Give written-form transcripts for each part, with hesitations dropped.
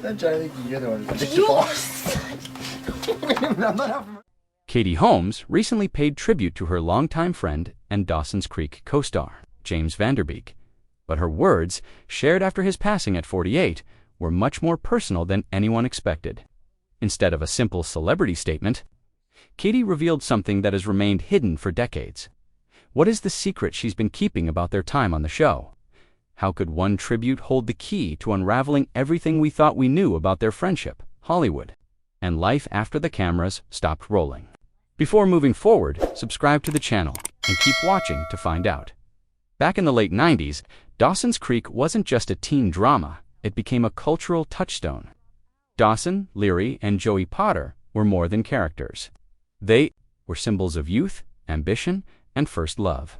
난 줄 알았는데 이게 더 많다. Katie Holmes recently paid tribute to her longtime friend and Dawson's Creek co-star, James Van Der Beek. But her words, shared after his passing at 48, were much more personal than anyone expected. Instead of a simple celebrity statement, Katie revealed something that has remained hidden for decades. What is the secret she's been keeping about their time on the show? How could one tribute hold the key to unraveling everything we thought we knew about their friendship, Hollywood, and life after the cameras stopped rolling? Before moving forward, subscribe to the channel and keep watching to find out. Back in the late 90s, Dawson's Creek wasn't just a teen drama, it became a cultural touchstone. Dawson, Leery, and Joey Potter were more than characters. They were symbols of youth, ambition, and first love.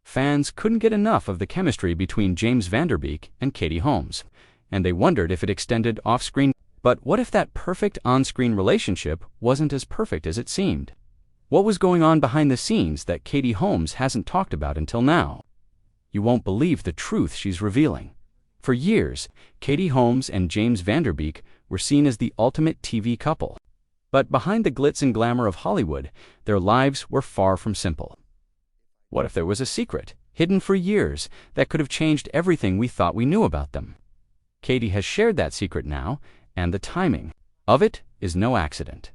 Fans couldn't get enough of the chemistry between James Van Der Beek and Katie Holmes, and they wondered if it extended off-screen. But what if that perfect on-screen relationship wasn't as perfect as it seemed? What was going on behind the scenes that Katie Holmes hasn't talked about until now? You won't believe the truth she's revealing. For years, Katie Holmes and James Van Der Beek were seen as the ultimate TV couple. But behind the glitz and glamour of Hollywood, their lives were far from simple. What if there was a secret, hidden for years, that could have changed everything we thought we knew about them? Katie has shared that secret now, and the timing of it is no accident.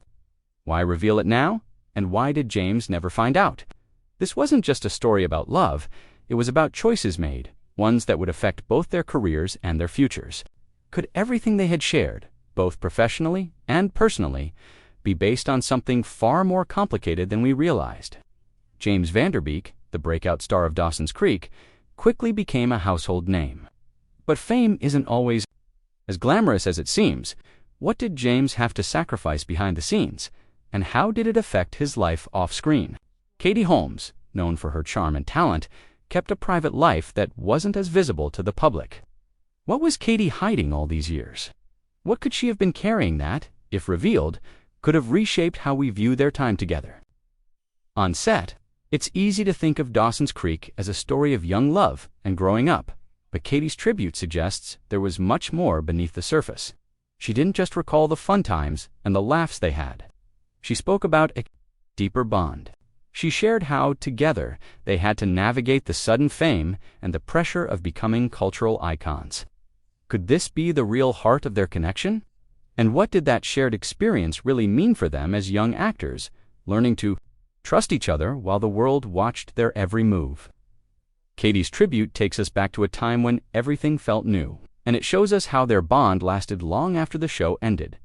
Why reveal it now? And why did James never find out? This wasn't just a story about love, it was about choices made, ones that would affect both their careers and their futures. Could everything they had shared, both professionally and personally, be based on something far more complicated than we realized? James Van Der Beek, the breakout star of Dawson's Creek, quickly became a household name. But fame isn't always as glamorous as it seems. What did James have to sacrifice behind the scenes, and how did it affect his life off-screen? Katie Holmes, known for her charm and talent, kept a private life that wasn't as visible to the public. What was Katie hiding all these years? What could she have been carrying that, if revealed, could have reshaped how we view their time together? On set, it's easy to think of Dawson's Creek as a story of young love and growing up. But Katie's tribute suggests there was much more beneath the surface. She didn't just recall the fun times and the laughs they had. She spoke about a deeper bond. She shared how, together, they had to navigate the sudden fame and the pressure of becoming cultural icons. Could this be the real heart of their connection? And what did that shared experience really mean for them as young actors, learning to trust each other while the world watched their every move? Katie's tribute takes us back to a time when everything felt new, and it shows us how their bond lasted long after the show ended.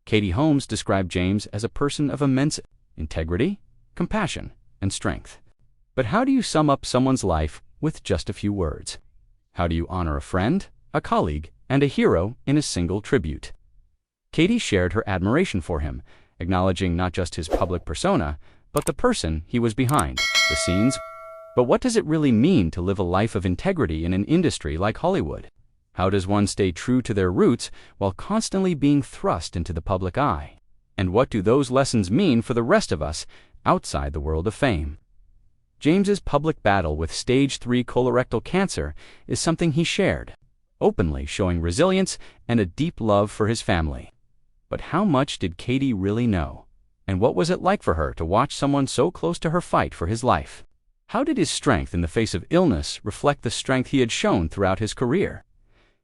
Katie Holmes described James as a person of immense integrity, compassion, and strength. But how do you sum up someone's life with just a few words? How do you honor a friend, a colleague, and a hero in a single tribute? Katie shared her admiration for him, acknowledging not just his public persona, but the person he was behind the scenes. But what does it really mean to live a life of integrity in an industry like Hollywood? How does one stay true to their roots while constantly being thrust into the public eye? And what do those lessons mean for the rest of us outside the world of fame? James's public battle with stage 3 colorectal cancer is something he shared, openly showing resilience and a deep love for his family. But how much did Katie really know? And what was it like for her to watch someone so close to her fight for his life? How did his strength in the face of illness reflect the strength he had shown throughout his career?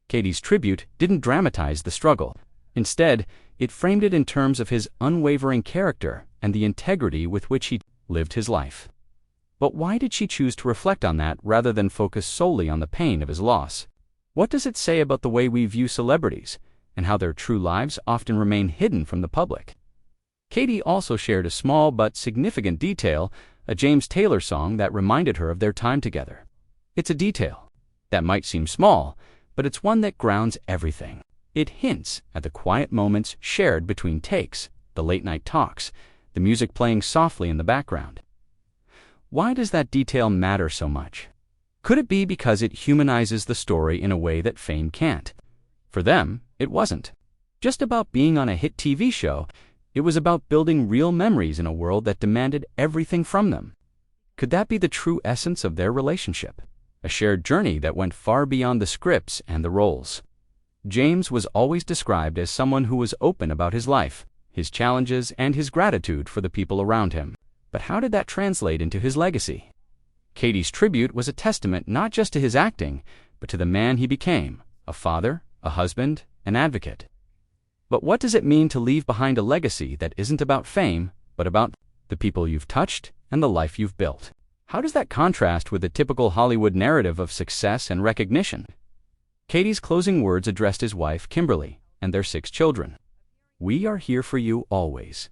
Katie's tribute didn't dramatize the struggle. Instead, it framed it in terms of his unwavering character and the integrity with which he lived his life. But why did she choose to reflect on that rather than focus solely on the pain of his loss? What does it say about the way we view celebrities and how their true lives often remain hidden from the public? Katie also shared a small but significant detail, a James Taylor song that reminded her of their time together. It's a detail that might seem small, but it's one that grounds everything. It hints at the quiet moments shared between takes, the late-night talks, the music playing softly in the background. Why does that detail matter so much? Could it be because it humanizes the story in a way that fame can't? For them, it wasn't just about being on a hit TV show. It was about building real memories in a world that demanded everything from them. Could that be the true essence of their relationship? A shared journey that went far beyond the scripts and the roles. James was always described as someone who was open about his life, his challenges, and his gratitude for the people around him. But how did that translate into his legacy? Katie's tribute was a testament not just to his acting, but to the man he became, a father, a husband, an advocate. But what does it mean to leave behind a legacy that isn't about fame, but about the people you've touched and the life you've built? How does that contrast with the typical Hollywood narrative of success and recognition? Katie's closing words addressed his wife, Kimberly, and their 6 children. "We are here for you always."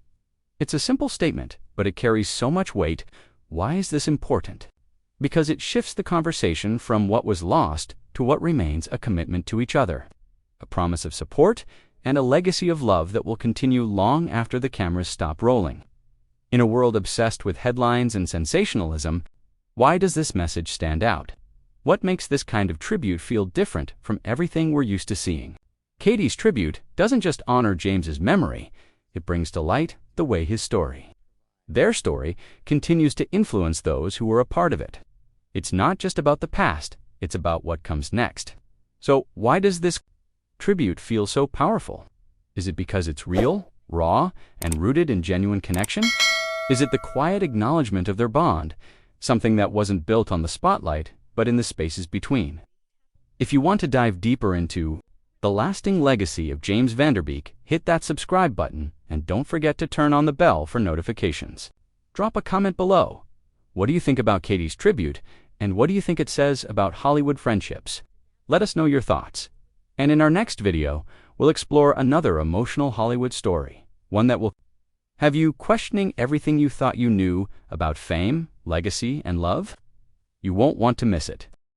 It's a simple statement, but it carries so much weight. Why is this important? Because it shifts the conversation from what was lost to what remains: a commitment to each other, a promise of support, and a legacy of love that will continue long after the cameras stop rolling. In a world obsessed with headlines and sensationalism, why does this message stand out? What makes this kind of tribute feel different from everything we're used to seeing? Katie's tribute doesn't just honor James's memory, it brings to light the way his story, their story, continues to influence those who were a part of it. It's not just about the past, it's about what comes next. So why does this tribute feel so powerful? Is it because it's real, raw, and rooted in genuine connection? Is it the quiet acknowledgement of their bond, something that wasn't built on the spotlight, but in the spaces between? If you want to dive deeper into the lasting legacy of James Van Der Beek, hit that subscribe button and don't forget to turn on the bell for notifications. Drop a comment below. What do you think about Katie's tribute, and what do you think it says about Hollywood friendships? Let us know your thoughts. And in our next video, we'll explore another emotional Hollywood story, one that will have you questioning everything you thought you knew about fame, legacy, and love. You won't want to miss it.